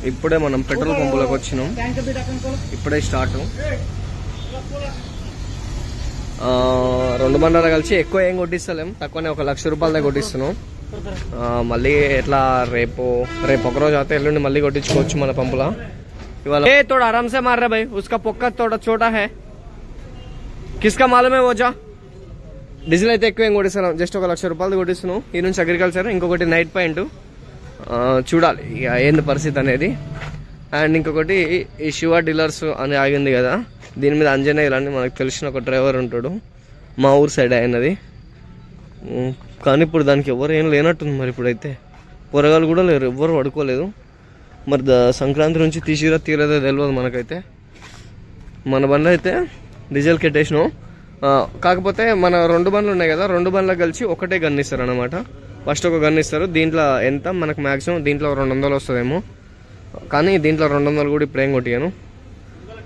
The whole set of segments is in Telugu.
ఇప్పుడే మనం పెట్రోల్ పంపులోకి వచ్చినాం. ఇప్పుడే స్టార్ట్. 2 బండ్లు కలిసి ఎక్కువ ఏం కొట్టిస్తలేం, తక్కువనే 1 లక్ష రూపాయలదే కొట్టిస్తున్నాం. మళ్ళీ ఎట్లా రేపు ఒకరోజు అయితే ఎల్లుండి మళ్ళీ కొట్టించుకోవచ్చు మన పంపులా. ఇవాళ తోడా ఆరామ్ సే మార్ రే భాయ్, ఉస్కా పొక్క తోడా చోటా హై, కిస్కా మాలూమే వోజా. డీజిల్ అయితే ఎక్కువ ఏం కొట్టిస్తున్నాం, జస్ట్ 1 లక్ష రూపాయలు కొట్టిస్తున్నాం. ఈ నుంచి అగ్రికల్చర్, ఇంకొకటి నైట్ పాయింట్. చూడాలి ఇక ఏంది పరిస్థితి అనేది. అండ్ ఇంకొకటి ఈ శివ డీలర్స్ అని ఆగింది కదా, దీని మీద అంజనేయులు అని మనకు తెలిసిన ఒక డ్రైవర్ ఉంటాడు, మా ఊరు సైడ్ అయినది. కానీ ఇప్పుడు దానికి ఎవరు ఏం లేనట్టుంది. మరి ఇప్పుడైతే పొరగాలు కూడా లేరు, ఎవ్వరు పడుకోలేదు. మరి సంక్రాంతి నుంచి తీసిరా తీరేదో తెలియదు మనకైతే. మన బండ్లు అయితే డీజిల్ కెట్టేసినాం. కాకపోతే మన 2 బండ్లు ఉన్నాయి కదా, 2 బండ్లకు కలిసి ఒకటే గన్ ఇస్తారు అనమాట. ఫస్ట్ ఒక గన్ ఇస్తారు. దీంట్లో ఎంత మనకు మ్యాక్సిమం దీంట్లో 200 వస్తుందేమో, కానీ దీంట్లో 200 కూడా ఇప్పుడు ఏం కొట్టియాను.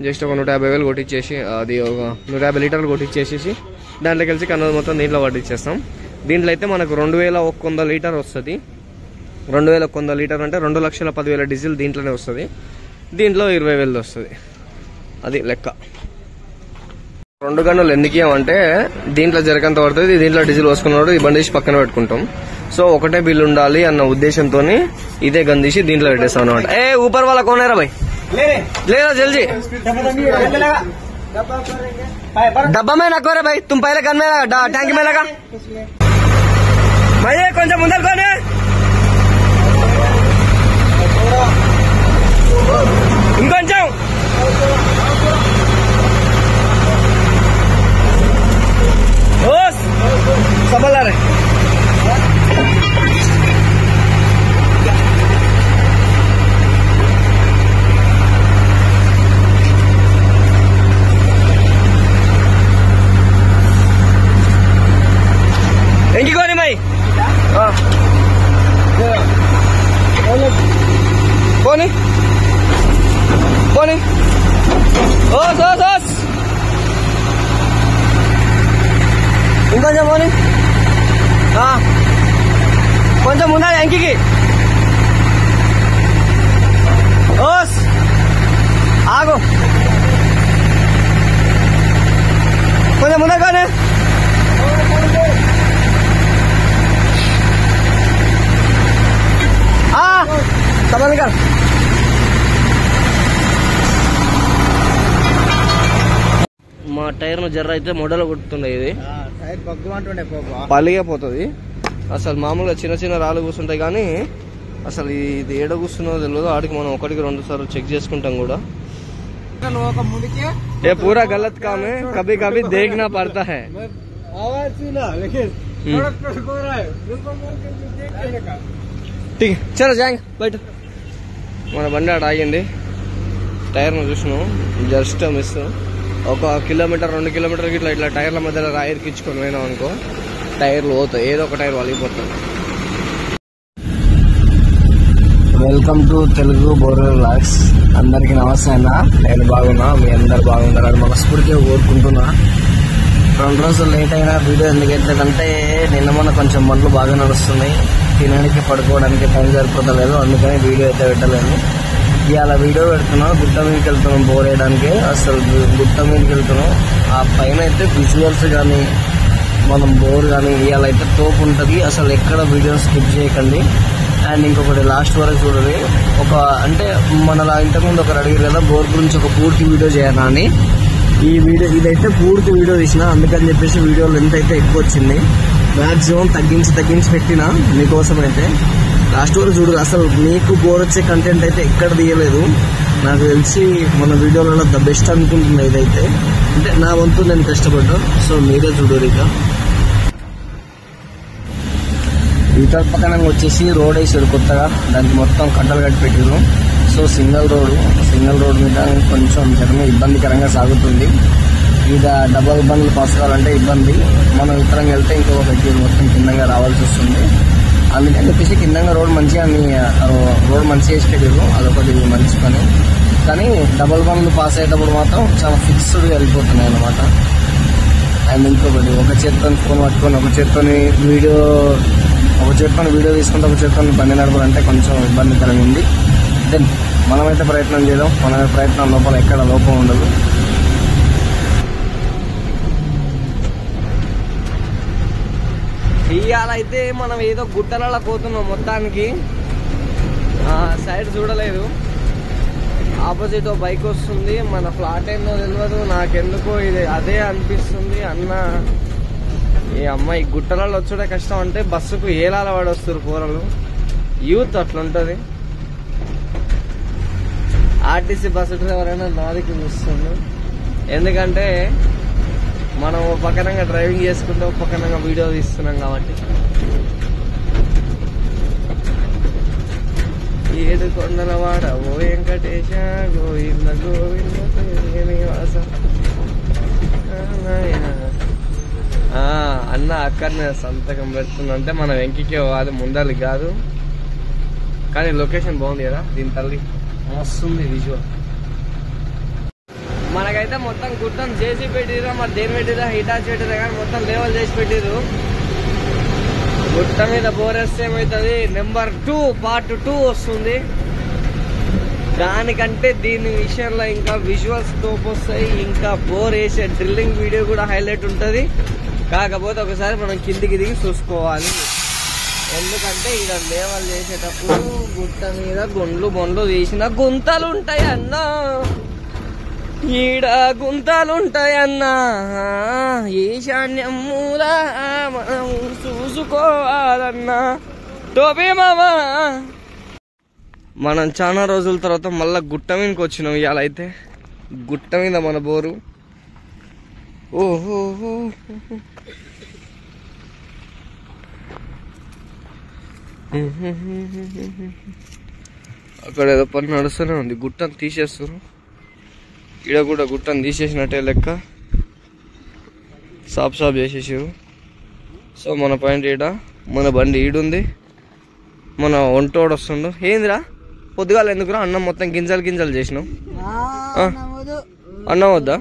జస్ట్ ఒక 150,000 కొట్టించేసి, అది ఒక 150 లీటర్లు కొట్టించేసేసి దాంట్లో కలిసి కన్నది మొత్తం దీంట్లో పట్టించేస్తాం. దీంట్లో అయితే మనకు 2100 లీటర్ వస్తుంది. 2100 లీటర్ అంటే 2,10,000 డీజిల్ దీంట్లోనే వస్తుంది. దీంట్లో 20,000 వస్తుంది. అది లెక్క. 2 గన్నులు ఎందుకు ఇవ్వమంటే దీంట్లో జరగంత పడుతుంది, దీంట్లో డీజిల్ పోసుకున్నాడు, ఈ బండి తీసి పక్కన పెట్టుకుంటాం. సో ఒకటే బిల్ ఉండాలి అన్న ఉద్దేశంతో ఇదే గన్ తీసి దీంట్లో పెట్టేస్తాం అనమాట. ఏ ऊपर वाला कौन है रा भाई, ले लो जल्दी, डब्बा में रखो रे भाई, तुम पहले गन में टैंक में लगा भैया, కొంచెం ముందర కోనే, ఇంకొంచెం सबल आ रहे इंकी कोनी भाई, कोनी कोनी ओस ओस ओस ఇంకొంచెం పోనీ, కొంచెం ఉండాలి ఎంకి. ఓస్ ఆగు, కొంచెం ముందా కానీ సమన్ కా మా టైర్ ను జర్ర అయితే మొడలు కొడుతుండే, ఇది పలిగిపోతుంది. అసలు మామూలుగా చిన్న చిన్న రాళ్ళు కూర్చుంటాయి, కానీ అసలు ఇది ఏడ కూర్చున్నదో తెలియదు. ఆడికి మనం 1-2 సార్లు చెక్ చేసుకుంటాం కూడా. ये पूरा गलत काम है, कभी कभी देखना पड़ता है. ठीक है चलो जाएंगे బయట. మన బండి ఆడ ఆగింది, టైర్ ను చూసినాం, జస్ట్ మిస్. 1 కిలోమీటర్ 2 కిలోమీటర్కి ఇట్లా టైర్ల మధ్యలో రాయిరికించుకొని పోయినాం అనుకో, టైర్లు పోతాయి, ఏదో ఒక టైర్ వలిగిపోతుంది. Welcome to Telugu borewell vlogs. అందరికి నమస్తే అన్న, నేను బాగున్నా, మీ అందరు బాగున్నారని మనస్ఫూర్తిగా కోరుకుంటున్నా. 2 రోజులు లేట్ అయినా వీడియో ఎందుకు ఎట్లేదంటే నిన్న మొన్న కొంచెం బండ్లు బాగా నడుస్తున్నాయి, తినడానికి పడుకోవడానికి టైం సరిపోతలేదు, అందుకని వీడియో అయితే పెట్టలేదు. ఇవాళ వీడియో పెడుతున్నాం, గుట్ట మీదకి వెళ్తున్నాం బోర్ వేయడానికి. అసలు గుట్ట మీదకి వెళ్తున్నాం, ఆ పైన అయితే విజువల్స్ కానీ మనం బోర్ కానీ ఇవాళ అయితే తోపు ఉంటుంది. అసలు ఎక్కడ వీడియో స్కిప్ చేయకండి. అండ్ ఇంకొకటి లాస్ట్ వరకు చూడండి. అంటే మనలా ఇంతకుముందు ఒకరు అడిగారు కదా బోర్ గురించి ఒక పూర్తి వీడియో చేయాలా అని. ఈ వీడియో ఇదైతే పూర్తి వీడియో తీసిన, అందుకని చెప్పేసి వీడియో లెంత్ అయితే ఎక్కువ వచ్చింది. మ్యాక్సిమం తగ్గించి పెట్టిన మీకోసం అయితే. లాస్ట్ వరకు చూడు, అసలు మీకు బోర్ వచ్చే కంటెంట్ అయితే ఎక్కడ తీయలేదు. నాకు తెలిసి మన వీడియోలలో ద బెస్ట్ అనుకుంటున్నా ఇదైతే. అంటే నా వంతు నేను కష్టపడ్డా, సో మీరే చూడరు. ఇతర పక్కన వచ్చేసి రోడ్ వేసారు కొత్తగా, దానికి మొత్తం కట్టలు కట్టి పెట్టారు. సో సింగిల్ రోడ్ మీద కొంచెం జర్నీ ఇబ్బందికరంగా సాగుతుంది. ఇక డబల్ బండ్లు పాస్ కావాలంటే ఇబ్బంది. మనం ఇతరంగా వెళ్తే ఇంకొక వ్యక్తి మొత్తం కిందంగా రావాల్సి వస్తుంది. అందుకని చెప్పేసి కిందంగా రోడ్ మంచిగా వేసి పెట్టారు, అదొకటి మంచి పని. కానీ డబల్ బండ్లు పాస్ అయ్యేటప్పుడు మాత్రం చాలా ఫిక్స్డ్గా వెళ్ళిపోతున్నాయి అన్నమాట. అండ్ ఇంకొకటి, ఒక చేత్తో ఫోన్ పట్టుకొని ఒక చేత్తోని వీడియో ఒక చేతితో వీడియో తీసుకుంటే ఒక చేతితో బండి నడపాలంటే కొంచెం ఇబ్బందికరంగా ఉంది. దెన్ మనమైతే ప్రయత్నం చేద్దాం. మన ప్రయత్నం లోపల ఎక్కడ లోపం ఉండదు. ఇవాళైతే మనం ఏదో గుట్టలలో పోతున్నాం. మొత్తానికి సైడ్ చూడలేదు. ఆపోజిట్ బైక్ వస్తుంది. మన ఫ్లాట్ ఏందో తెలియదు. నాకెందుకో ఇది అదే అనిపిస్తుంది. అన్న ఈ అమ్మాయి గుట్టలలో వచ్చుడే కష్టం అంటే బస్సుకు ఏలాల వాడు వస్తారు కూరలు. యూత్ అట్లుంటది. ఆర్టీసీ బస్సు డ్రైవర్ అయినా నాదికి చూస్తుంది. ఎందుకంటే మనం ఒక పక్కనంగా డ్రైవింగ్ చేసుకుంటూ ఒక పక్కనంగా వీడియో తీస్తున్నాం కాబట్టి. ఏడు కొండల వాడ ఓ వెంకటేశ గోవింద గోవింద శ్రీనివాస. అన్న అక్కడనే సంతకం పెడుతున్నా అంటే మన వెంకికే అది ముందలి కాదు. కానీ లొకేషన్ బాగుంది కదా. దీని తల్లి వస్తుంది విజువల్. మనకైతే మొత్తం గుట్టం చేసి పెట్టిరా. మరి దేని పెట్టిరా, హిటాచి పెట్టిరా కానీ మొత్తం లేవల్ చేసి పెట్టిరు. గుట్ట మీద బోరేస్తే ఏమవుతుంది, నెంబర్ 2 పార్ట్ 2 వస్తుంది. దానికంటే దీని విషయంలో ఇంకా విజువల్స్ తోపు వస్తాయి. ఇంకా బోర్ వేసే డ్రిల్లింగ్ వీడియో కూడా హైలైట్ ఉంటుంది. కాకపోతే ఒకసారి మనం కిందికి దిగి చూసుకోవాలి. ఎందుకంటే ఇక్కడ లేవల్ చేసేటప్పుడు గుట్ట మీద గుండ్లు బొండ్లు తీసిన గుంతలు ఉంటాయి అన్న. ఈడ గుంతలుంటాయన్నా. ఈశాన్యం మూల మనం చూసుకోవాలన్నా. టోపీ మామా. మనం చాలా రోజుల తర్వాత మళ్ళా గుట్ట మీదకి వచ్చినాం. ఇవాళ అయితే గుట్ట మీద మన బోరు. ఓహో అక్కడ ఏదో పని నడుస్తూనే ఉంది. గుట్టను తీసేస్తారు. ఈడ కూడా గుట్టను తీసేసినట్టే లెక్క. సాఫ్ చేసేసారు. సో మన పాయింట్ ఈడ, మన బండి ఈడుంది. మన ఒంటోడు వస్తుండు. ఏందిరా పొద్దుగాల ఎందుకురా అన్నం మొత్తం గింజలు గింజలు చేసినావు? అన్నం వద్దా?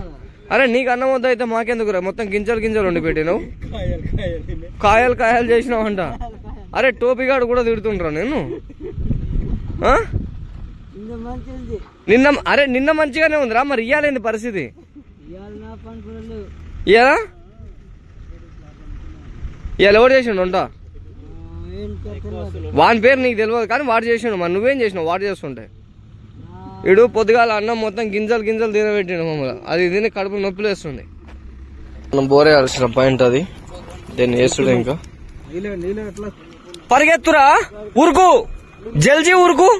అరే నీకు అన్నం వద్దా అయితే మాకెందుకురా మొత్తం గింజలు గింజలు వండి పెట్టినావు? కాయలు కాయలు చేసినావు అంట. అరే టోపీగాడు కూడా తిడుతుండ్రా నేను. నిన్న మంచిగానే ఉందిరా. మరి ఇయ్యాలేంది పరిస్థితి? ఇయ్యాలా ఇవాళ ఎవరు చేసిండు వంట? వాని పేరు నీకు తెలియదు కానీ వాడు చేసిండు. మరి నువ్వేం చేసినావు వాడు చేస్తుంటే? ఇడు పొద్దుగాల అన్నం మొత్తం గింజలు గింజలు తినబెట్టిండు మమ్మల్ని. అది తిని కడుపు నొప్పులు వేస్తుంది. మనం బోరే ఆల్సిన పాయింట్ అది. దీన్ని వేస్తుడు ఇంకా పరిగెత్తురా. ఉరుకు జల్జీ ఉరుకు.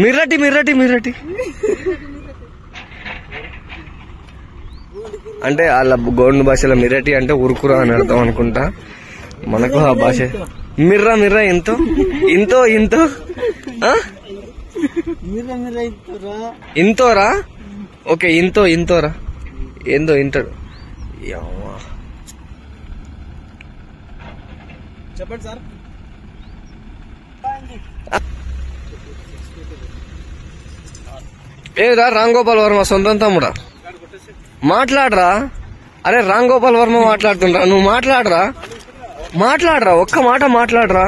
మిర్రటి మిర్రటి మిర్రటి అంటే వాళ్ళ గోండు భాషలో మిర్రటి అంటే ఉరుకురా అని అర్థం అనుకుంటా. మనకు ఆ భాష మిర్రా మిర్రా ఎంతో ఇంతో ఇంతో ఇంతోరా. ఓకే ఇంతో ఇంతోరా. ఏందో ఇంటాడు. చెప్పండి సార్. ఏదా రామ్ గోపాల్ వర్మ సొంతం తమ్ముడా? మాట్లాడరా. అరే రామ్ గోపాల్ వర్మ మాట్లాడుతుండ్రా. నువ్వు మాట్లాడరా. ఒక్క మాట మాట్లాడరా.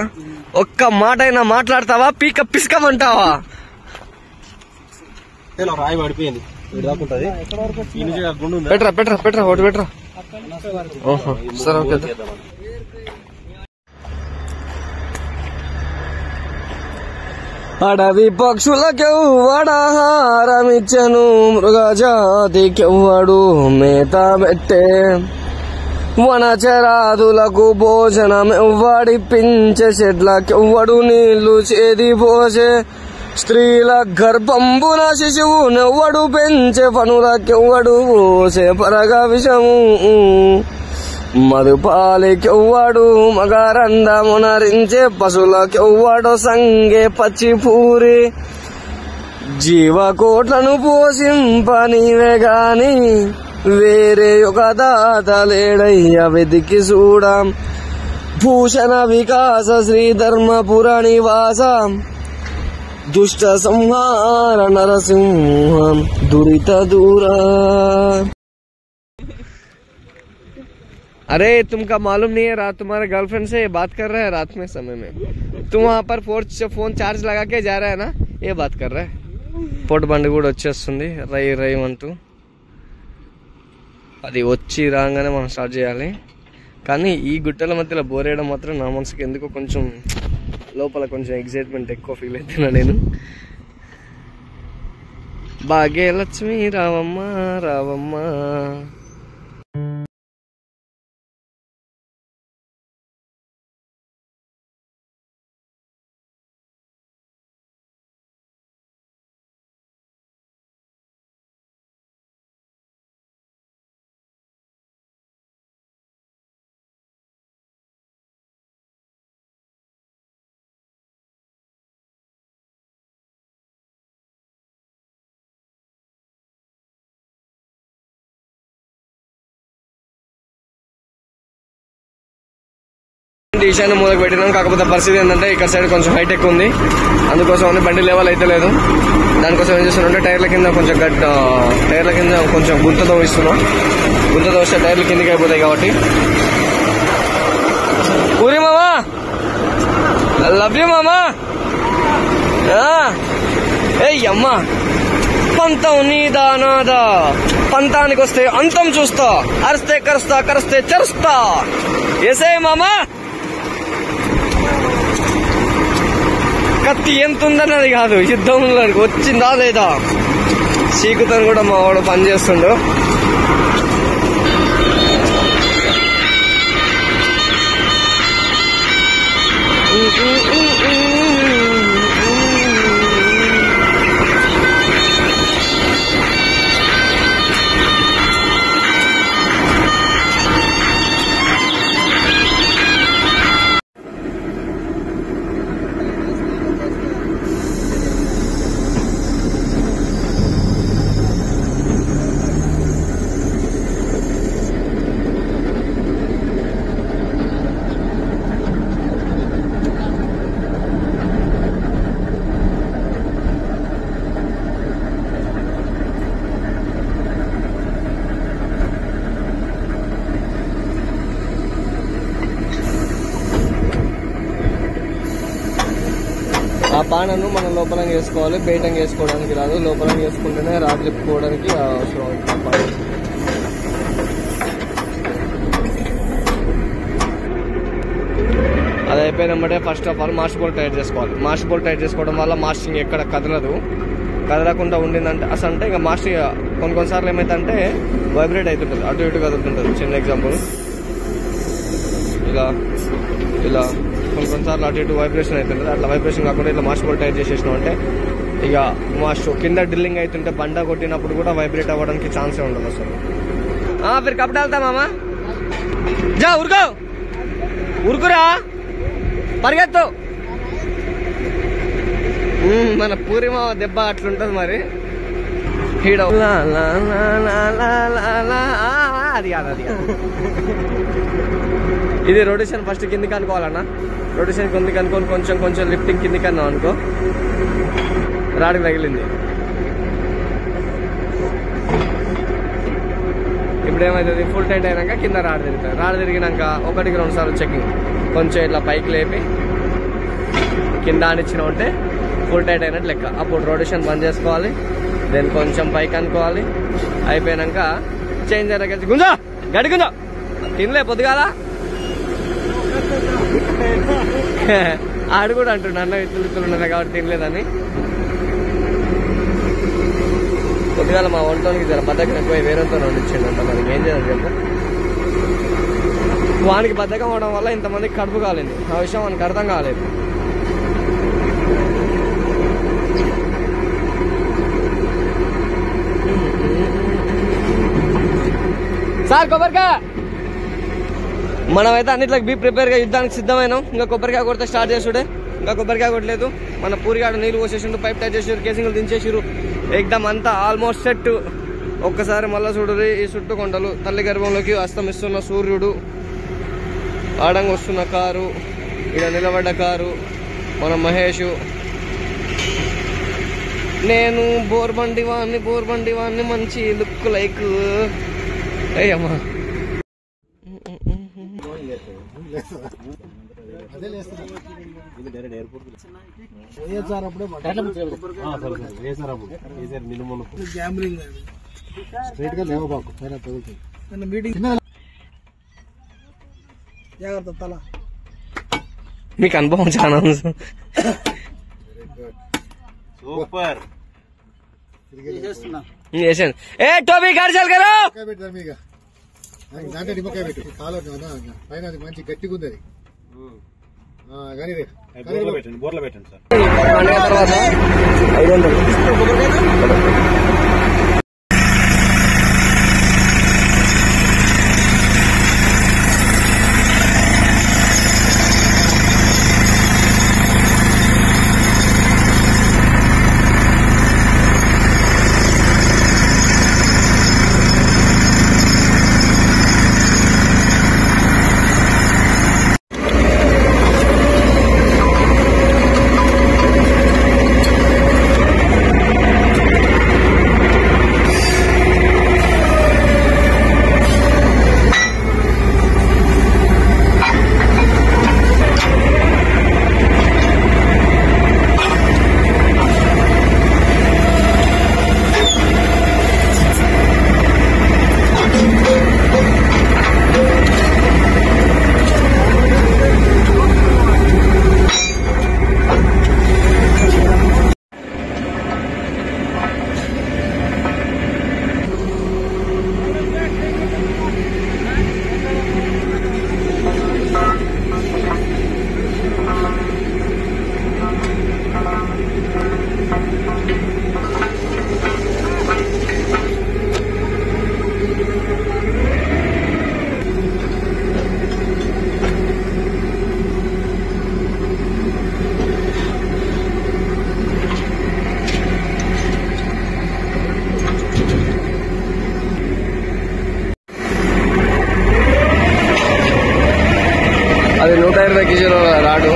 ఒక్క మాట అయినా మాట్లాడతావా? పీక పిసుకమంటావా? రాయి పడిపోయింది. పెట్రా పెట్రా పెట్రా ఒకటి పెట్రా. సరే ఓకే. అడవి పక్షులకెవ్వడాహారమిచ్చను, మృగజాతికెవ్వడు మేత పెట్టే, వనచరాదులకు భోజనమెవ్వడిప్పించే, చెట్లకెవ్వడు నీళ్లు చేది పోసే, స్త్రీల గర్భంబున శిశువునెవ్వడు పెంచే, పనులకెవ్వడు పోసే పరగ విషము, మధుపాలికెవ్వడు మకరందమునరించే, పశులకెవ్వడు సంగే పచ్చిపూరి, జీవకోట్లను పోషింప నీవే గాని వేరే ఒక దాత లేడయ్య వెతికి చూడం, భూషణ వికాస శ్రీధర్మపుర నివాస, దుష్ట సంహార నరసింహం దురిత దూర. अरे तुमका मालूम नहीं है रात तुम्हारे गर्लफ्रेंड से बात कर रहा है रात में समय में तुम वहां पर फोन चार्ज लगा के जा रहा है ना ये बात कर रहा है పోటు బండి కూడా వచ్చేస్తుంది రై రై అంటూ అది వచ్చి రాగానే మనం స్టార్ట్ చేయాలి కానీ ఈ గుట్టల మధ్యలో బోరేయడం మాత్రం నా మనసుకి ఎందుకో కొంచెం లోపల కొంచెం ఎక్సైట్మెంట్ ఎక్కువ ఫీల్ అవుతున్నా నేను భాగ్యలక్ష్మి రావమ్మ రావమ్మ ఈశాన్య మూలకు పెట్టినాం కాకపోతే పరిస్థితి ఏంటంటే ఇక్కడ సైడ్ కొంచెం హైటెక్ ఉంది అందుకోసం బండి లెవెల్ అయితే లేదు దానికోసం ఏం చేస్తున్నాం టైర్ల కింద కొంచెం గుంత తోవిస్తున్నాం గుంత తోస్తే టైర్లు కిందకి అయిపోతాయి కాబట్టి ఊరి మామా లవ్ యూ మామా ఏయ్ అమ్మా పంతం నీదా నాదా పంతానికి వస్తే అంతం చూస్తా అరిస్తే కరుస్తే చరుస్తా ఏసే మామా కత్తి ఎంత ఉందన్నది కాదు యుద్ధంలో వచ్చిందా లేదా సీకుతో కూడా మా వాడు పని చేస్తుండు ఆ పానను మనం లోపల చేసుకోవాలి బయటం చేసుకోవడానికి రాదు లోపల చేసుకుంటేనే రాడ్ లిప్పుకోవడానికి అవసరం అవుతుంది అది అయిపోయినప్పుడే ఫస్ట్ ఆఫ్ ఆల్ మార్ష్ బోల్ట్ టైట్ చేసుకోవాలి మార్ష్ బోల్ట్ టైట్ చేసుకోవడం వల్ల మార్షింగ్ ఎక్కడ కదలకుండా ఉండిందంటే అసలు అంటే ఇంకా మార్షింగ్ కొన్నిసార్లు ఏమైందంటే వైబ్రేట్ అవుతుంటుంది అటు ఇటు కదులుతుంటుంది చిన్న ఎగ్జాంపుల్ ఇలా కొన్నిసార్లు అటు ఇటు వైబ్రేషన్ అవుతుంటుంది అట్లా వైబ్రేషన్ కాకుండా ఇట్లా మార్ష్ బోల్ట్ టైట్ చేసేసినాం అంటే ఇక మార్ష్ కింద డ్రిల్లింగ్ అవుతుంటే బండ కొట్టినప్పుడు కూడా వైబ్రేట్ అవ్వడానికి ఛాన్సే ఉండదు అసలు ఫిర్ కప్ డాల్తా మామా జా ఉరుకురా పరిగెత్తు మన పూరిమా దెబ్బ అట్లుంటది మరి అది కాదు ఇది రొటేషన్ ఫస్ట్ కిందికి అనుకోవాలన్నా రొటేషన్ కిందికి అనుకోని కొంచెం లిఫ్టింగ్ కిందికి అన్నాం అనుకో రాడికి తగిలింది ఇప్పుడు ఏమవుతుంది ఫుల్ టైట్ అయినాక కింద రాడ్ తిరిగినాక 1-2 సార్లు చెకింగ్ కొంచెం ఇట్లా పైకి లేపి కింద ఆనిచ్చినా ఉంటే ఫుల్ టైట్ అయినట్టు లెక్క అప్పుడు రొటేషన్ బంద్ చేసుకోవాలి దెన్ కొంచెం పైకి అనుకోవాలి అయిపోయినాక చేంజ్ అయ్యాక గుంజా గడి గుంజా తినలే పొద్దుగాల ఆడు కూడా అంటుండ అన్న ఇత్తులు ఉన్నది కాబట్టి తినలేదని పొద్దుగాల మా వంటోనికి జర బద్దకం ఎక్కువ వేరేతో వండించిండంట మనకి ఏం చేయాలి చెప్పు వానికి బద్దకం అవడం వల్ల ఇంతమందికి కడుపు కాలేదు ఆ విషయం మనకు అర్థం కాలేదు సార్ కొబ్బరికాయ మనమైతే అన్నిట్లకి బీ ప్రిపేర్గా యుద్ధానికి సిద్ధమైనాం ఇంకా కొబ్బరికాయ కొడితే స్టార్ట్ చేసుడే ఇంకా కొబ్బరికాయ కొట్టలేదు మన పూరిగాడు నీళ్ళు పోసేసిండు పైప్ టైట్ చేసారు కేసింగ్లు దించేసారు ఎగ్దమ్ అంతా ఆల్మోస్ట్ సెట్ ఒక్కసారి మళ్ళా చూడరు ఈ చుట్టూ కొండలు తల్లి గర్భంలోకి అస్తమిస్తున్న సూర్యుడు ఆడంగా వస్తున్న కారు ఇక్కడ నిలబడ్డ కారు మన మహేష్ నేను బోర్బండి వాన్ని మంచి లుక్ లైక్ అయ్యమ్మా మీకు అనుభవం చాలా సూపర్ చేసాను. ఏ టోబీ గాడి చల్ కరో దాంట్లో నిమ్మకాయ పెట్టు కాలు పైన అది మంచి గట్టిగా ఉంది అది కానీ బోర్లో పెట్టండి సార్. పండుగ తర్వాత 500. అది 120 కేజీల రాడు.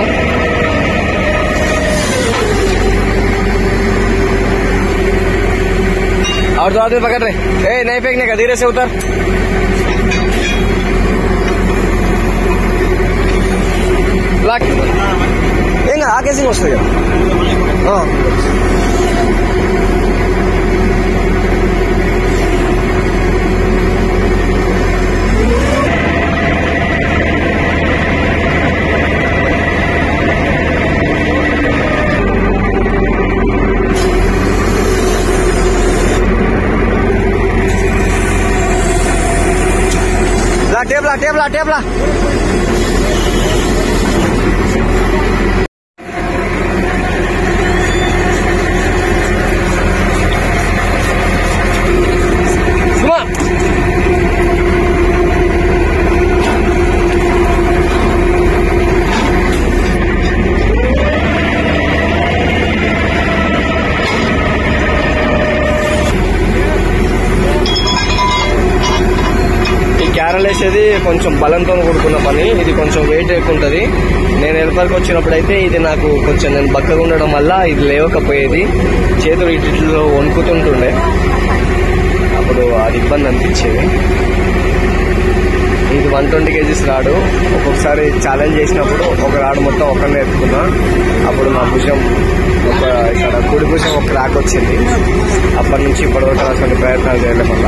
और दो आदमी पकड़ रहे. ए नहीं फेंकने का, धीरे से उतर. ब्लैक ఏంగా ఆ కేసింగ్ వస్తుంది కదా. टेबला క్యారల్ వేసేది కొంచెం బలంతో కూడుకున్న పని. ఇది కొంచెం వెయిట్ ఎక్కువ ఉంటుంది. నేను ఎల్పర్కి వచ్చినప్పుడు అయితే ఇది నాకు కొంచెం నేను బక్కగా ఉండడం వల్ల ఇది లేవకపోయేది. చేతులు ఇట్లో వణుకుతుంటుండే, అప్పుడు అది ఇబ్బంది అనిపించేది. ఇది 120 కేజీస్ రాడు. ఒక్కొక్కసారి ఛాలెంజ్ చేసినప్పుడు ఒక రాడు మొత్తం ఒక్కనే ఎత్తుకున్నా. అప్పుడు నా భుజం ఇక్కడ కుడి భుజం ఒక క్రాక్ వచ్చింది. అప్పటి నుంచి ఇప్పటి వరకు అసలు ప్రయత్నాలు చేయడం వల్ల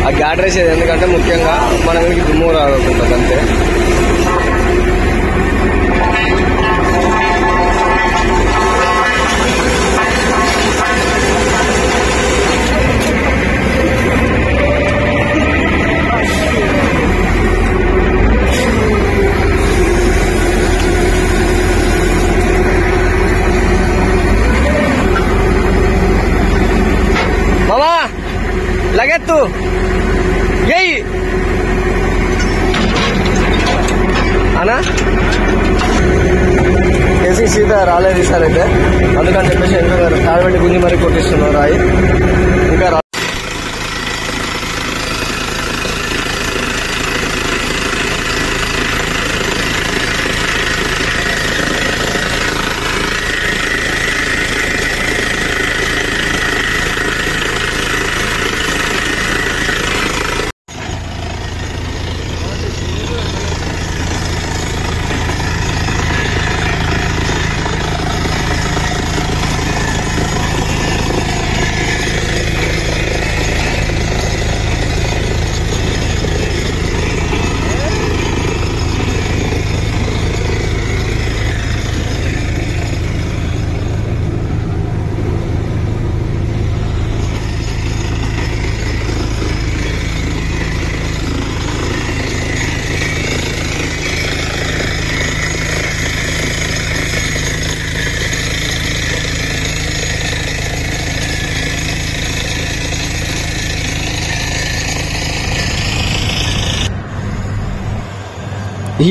ఆ గ్యాడ్ రేసేది ఎందుకంటే ముఖ్యంగా మన వీడికి దుమ్ము రాకుంటుంది అంతే. మామా లగెత్తు यही అనా కేసీ సీదా రాలేదు ఈసారి అయితే. అందుకని చెప్పేసి ఎందుకు తాడబెట్టి గుంజి మరీ కొట్టిస్తున్నారు రాయి. ఇంకా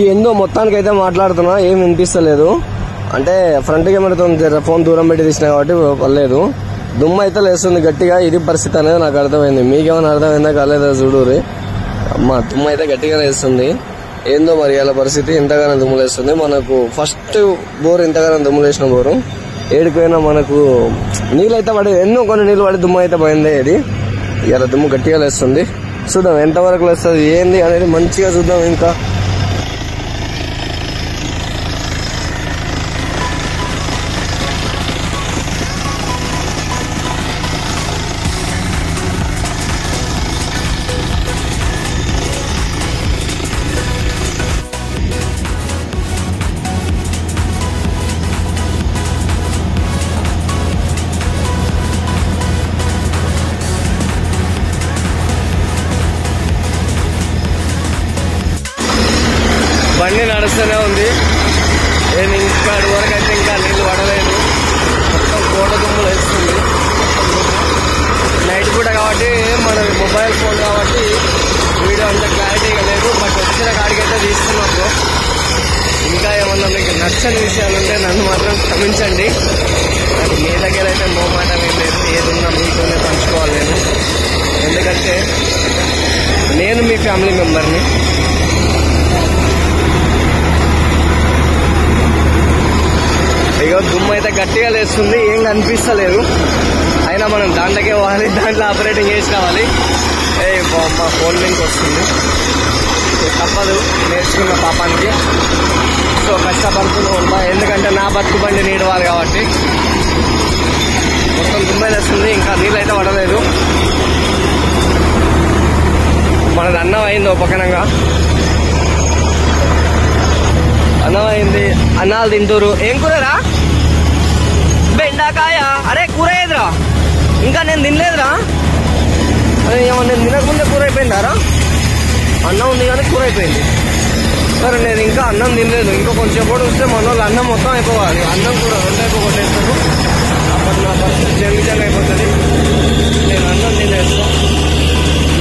ఏందో మొత్తానికి అయితే మాట్లాడుతున్నా, ఏం వినిపిస్తలేదు. అంటే ఫ్రంట్ కెమెరాతో ఫోన్ దూరం పెట్టి తీసినా కాబట్టి పర్లేదు. దుమ్ము అయితే లేస్తుంది గట్టిగా. ఇది పరిస్థితి అనేది నాకు అర్థమైంది. మీకేమైనా అర్థమైందా కాలేదా చూడురి. అమ్మ దుమ్ము అయితే గట్టిగా లేస్తుంది. ఏందో మరి అలా పరిస్థితి, ఇంతగానో దుమ్ము లేస్తుంది. మనకు ఫస్ట్ బోర్ ఇంతగానో దుమ్ము లేసిన బోరు ఏడిపోయినా మనకు నీళ్ళు అయితే పడి ఎన్నో కొన్ని నీళ్ళు పడి దుమ్ము అయితే పోయింది. ఇది ఇలా దుమ్ము గట్టిగా లేస్తుంది. చూద్దాం ఎంతవరకు లేస్తుంది ఏంది అనేది మంచిగా చూద్దాం. ఇంకా బండి నడుస్తూనే ఉంది. నేను ఇంకా వరకు అయితే ఇంకా నీళ్ళు పడలేదు. మొత్తం కోట దుమ్ములు వేస్తుంది. నైట్ కూడా కాబట్టి మన మొబైల్ ఫోన్ కాబట్టి వీడియో అంత క్లారిటీగా లేదు. బట్ వచ్చిన కాడికైతే తీస్తున్నాము. ఇంకా ఏమన్నా మీకు నచ్చని విషయాలు ఉంటే నన్ను మాత్రం క్షమించండి. మీ దగ్గర అయితే మోమాటం ఏం లేదు. ఏదున్నా మీతోనే పంచుకోవాలి నేను. ఎందుకంటే నేను మీ ఫ్యామిలీ మెంబర్ని. ఇక దుమ్ము అయితే గట్టిగా లేస్తుంది. ఏం కనిపిస్తలేదు. అయినా మనం దాంట్లోకే పోవాలి, దాంట్లో ఆపరేటింగ్ చేసి రావాలి. మా ఫోన్ లింక్ వస్తుంది. తప్పదు నేర్చుకున్న పాపానికి. సో కష్టపడుతున్నా ఎందుకంటే నా బతుకు బండి నీడవాలి కాబట్టి. మొత్తం దుమ్మే లేస్తుంది. ఇంకా నీళ్ళు అయితే పడలేదు. మనది అన్నం అయింది ఓ పక్కనంగా. అన్నం అయింది. అన్నాలు తింటూరు. ఏం కూరరా? బెండాకాయ. అరే కూర ఏదిరా? ఇంకా నేను తినలేదురా. అరే నేను తినకముందే కూర అయిపోయిందారా? అన్నం ఉంది కానీ కూర అయిపోయింది. సరే నేను ఇంకా అన్నం తినలేదు. ఇంకా కొంచెం కూడా వస్తే మన వాళ్ళు అన్నం మొత్తం అయిపోవాలి. అన్నం కూర రెండు కొట్టేస్తారు. అప్పుడు నా పరిస్థితి జంగిజంగా అయిపోతుంది. నేను అన్నం తినేస్తాను.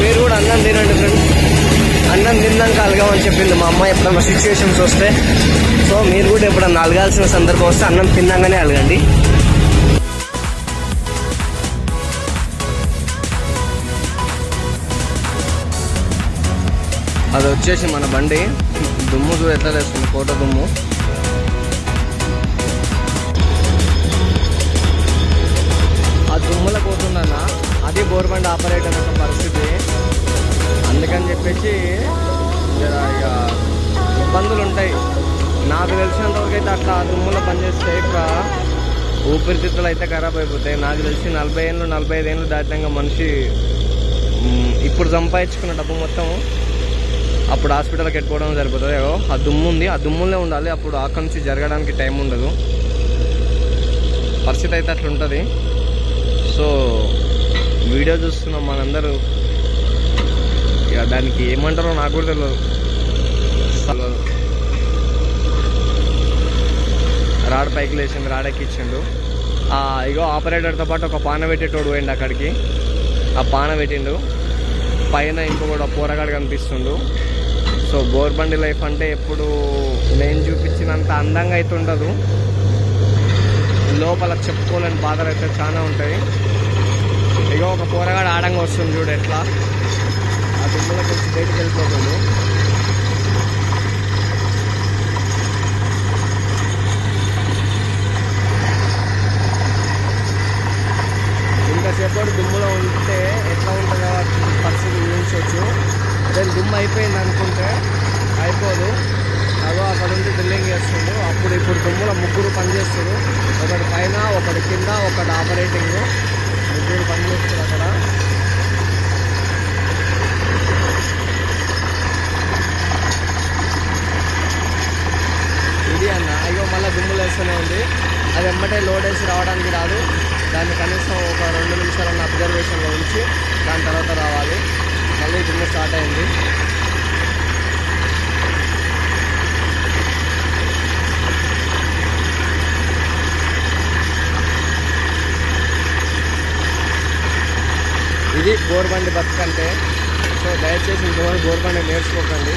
మీరు కూడా అన్నం తినండి ఫ్రెండ్స్. అన్నం తిన్నాక అలగమని చెప్పింది మా అమ్మ ఎప్పుడన్నా సిచ్యువేషన్స్ వస్తే. సో మీరు కూడా ఎప్పుడన్నా అలగాల్సిన సందర్భం వస్తే అన్నం తిన్నాగానే అలగండి. అది వచ్చేసి మన బండి దుమ్ము చూడ ఎట్లా వేస్తుంది. కోట దుమ్ము. ఆ దుమ్ముల పోతుందన్న అది గవర్నమెంట్ ఆపరేటర్ యొక్క పరిస్థితి. అందుకని చెప్పేసి ఇక ఇబ్బందులు ఉంటాయి. నాకు తెలిసినంతవరకు అయితే అట్లా దుమ్ములో పనిచేస్తే ఇక ఊపిరితిత్తులు అయితే ఖరాబ్ అయిపోతాయి. నాకు తెలిసి 40 ఏళ్ళు 45 ఏళ్ళు దాటినాక మనిషి ఇప్పుడు సంపాదించుకున్న డబ్బు మొత్తం అప్పుడు హాస్పిటల్కి పెట్టుకోవడం సరిపోతుంది. ఆ దుమ్ము ఉంది, ఆ దుమ్ములనే ఉండాలి. అప్పుడు అక్కడి నుంచి జరగడానికి టైం ఉండదు. పరిస్థితి అయితే అట్లా ఉంటుంది. సో వీడియో చూస్తున్నాం మనందరూ. ఇక దానికి ఏమంటారో నాకు కూడా తెలియదు. రాడ్ పైకి లేచింది, రాడ్ ఎక్కించిండు. ఇగో ఆపరేటర్తో పాటు ఒక పాన పెట్టేటోడు పోయిండు అక్కడికి. ఆ పాన పెట్టిండు. పైన ఇంకొకటి పోరగాడు కనిపిస్తుండు. సో బోర్బండి లైఫ్ అంటే ఎప్పుడు నేను చూపించినంత అందంగా అయితే ఉండదు. లోపల చెప్పుకోలేని బాధలు అయితే చాలా ఉంటాయి. ఇగో ఒక పోరగాడు ఆడంగా వస్తుంది చూడు ఎట్లా. ఆ దుమ్ములో కొంచెం బయటకు వెళ్ళిపోతుంది. ఇంతసేపు దుమ్ములో ఉంటే ఎట్లా ఉంటుందో పరిస్థితి ఊహించవచ్చు. అదే దుమ్ము అయిపోయింది అనుకుంటే అయిపోదు. అదో అక్కడ ఉండి డ్రిల్లింగ్ చేస్తుండ్రు. ఇప్పుడు దుమ్ములో ముగ్గురు పనిచేస్తారు. ఒకటి పైన, ఒకటి కింద, ఒకటి ఆపరేటింగ్. ముగ్గురు పనిచేస్తారు అక్కడ. ఇది అన్న అయ్యో మళ్ళీ దుమ్ములు వేస్తూనే ఉంది. అది వెంబటే లోడ్ వేసి రావడానికి రాదు. దాన్ని కనీసం ఒక 2 నిమిషాలన్న అబ్జర్వేషన్లో ఉంచి దాని తర్వాత రావాలి. మళ్ళీ దుమ్ము స్టార్ట్ అయింది. ఇది బోర్బండి బతుకంటే. సో దయచేసి ఇంకొకరు బోర్బండి నేర్చుకోకండి.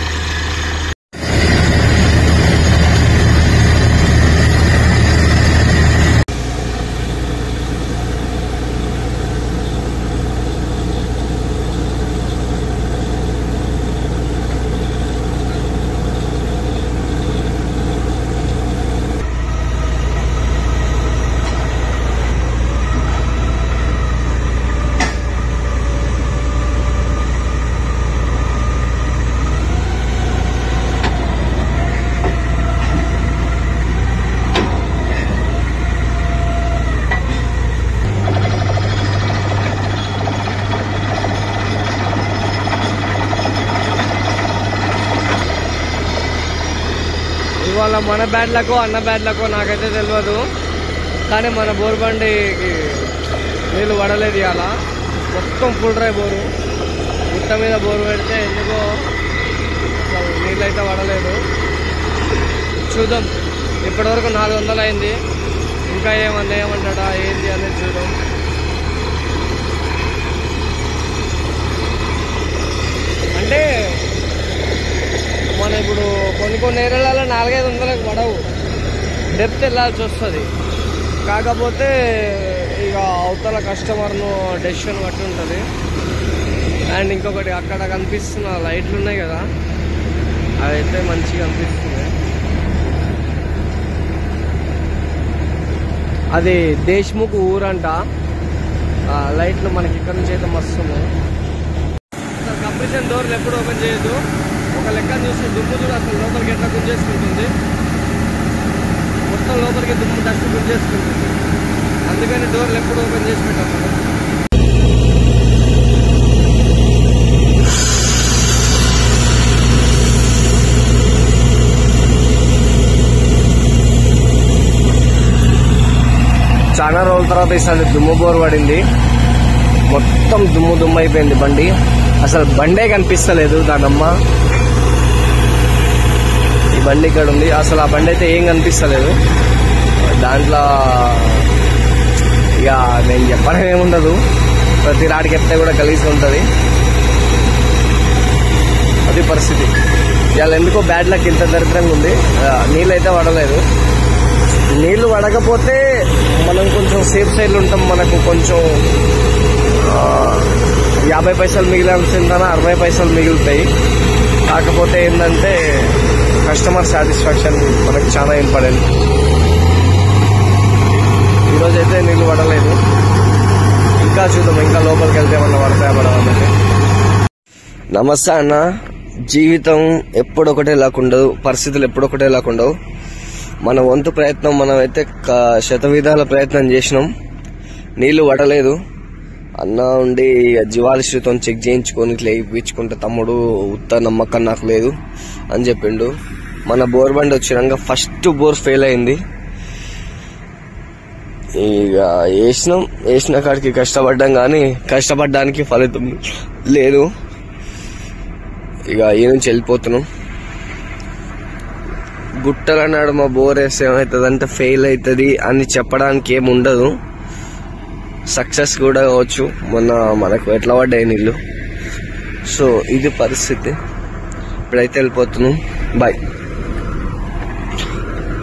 ఇవాళ మన బ్యాట్లకో అన్న బ్యాట్లకో నాకైతే తెలియదు, కానీ మన బోర్ బండికి నీళ్ళు పడలేదు. ఇవాళ మొత్తం ఫుల్ డ్రై బోరు, గుట్ట మీద బోరు పెడితే ఎందుకో అసలు నీళ్ళు అయితే పడలేదు. చూద్దాం, ఇప్పటివరకు 400 అయింది, ఇంకా ఏమంటాడా ఏంటి అనేది చూద్దాం. అంటే మన ఇప్పుడు కొన్ని ఏరియాలలో 400-500 పడవు, డెప్త్ వెళ్ళాల్సి వస్తుంది. కాకపోతే ఇక అవతల కస్టమర్ను డెసిషన్ బట్టి ఉంటుంది. అండ్ ఇంకొకటి అక్కడ కనిపిస్తున్న లైట్లు ఉన్నాయి కదా, అవైతే మంచిగా అనిపిస్తుంది. అది దేశ్ముఖ్ ఊరంట. లైట్లు మనకి ఇక్కడ నుంచి అయితే మస్తుంది. కంప్రెషన్ డోర్లు ఎప్పుడు ఓపెన్ చేయొద్దు. ఒక లెక్క చూస్తే దుమ్ము కూడా అసలు లోపలికి ఎట్లా గుంజేసుకుంటుంది, మొత్తం లోపలికి దుమ్ము డస్ట్ గుంజేసుకుంటుంది. అందుకని డోర్లు ఎప్పుడు ఓపెన్ చేసి పెట్టాం. చాలా రోజుల తర్వాత ఈసారి దుమ్ము బోర్ పడింది, మొత్తం దుమ్ము అయిపోయింది బండి. అసలు బండే కనిపిస్తలేదు దానమ్మ. ఈ బండి ఇక్కడ ఉంది, అసలు ఆ బండి అయితే ఏం కనిపిస్తలేదు. దాంట్లో ఇక నేను చెప్పడం ఏముండదు, ప్రతి రాడికి ఎత్తే కూడా కలిసి ఉంటుంది. అది పరిస్థితి. ఇవాళ ఎందుకో బ్యాడ్ లక్ ఇంత దరిద్రంగా ఉంది. నీళ్ళు అయితే పడలేదు. నీళ్లు పడకపోతే మనం కొంచెం సేఫ్ సైడ్లో ఉంటాం. మనకు కొంచెం 50 పైసలు మిగిలిన 60 పైసలు మిగులుతాయి. కాకపోతే ఏంటంటే కస్టమర్ సాటిస్ఫాక్షన్ మనకు చాలా ఇంపార్టెంట్. ఈరోజైతే నీళ్ళు పడలేదు, ఇంకా చూద్దాం, ఇంకా లోపలికి వెళ్తే ఏమన్నా పడతాయా పడవాలంటే. నమస్తే అన్న. జీవితం ఎప్పుడొకటే లాకుండదు, పరిస్థితులు ఎప్పుడొకటే లాకుండవు. మన వంతు ప్రయత్నం మనమైతే శతవిధాల ప్రయత్నం చేసినాం, నీళ్లు పడలేదు. అన్న ఉండి జీవాలశ్రీతో చెక్ చేయించుకొని ఇట్లా ఇప్పించుకుంటే తమ్ముడు ఉత్త నమ్మకం నాకు లేదు అని చెప్పిండు. మన బోర్ బండి వచ్చినాక ఫస్ట్ బోర్ ఫెయిల్ అయింది. ఇక వేసిన కాడికి కష్టపడ్డాం, కానీ కష్టపడ్డానికి ఫలితం లేదు. ఇక ఈ నుంచి వెళ్ళిపోతున్నాం. గుట్టల నడుమ బోర్ వేస్తే ఏమవుతుంది అంటే ఫెయిల్ అవుతుంది అని చెప్పడానికి ఏముండదు, సక్సెస్ కూడా కావచ్చు. మనకు ఎట్లా పడ్డాయి నీళ్ళు. సో ఇది పరిస్థితి. ఇప్పుడైతే వెళ్ళిపోతున్నాం. బాయ్.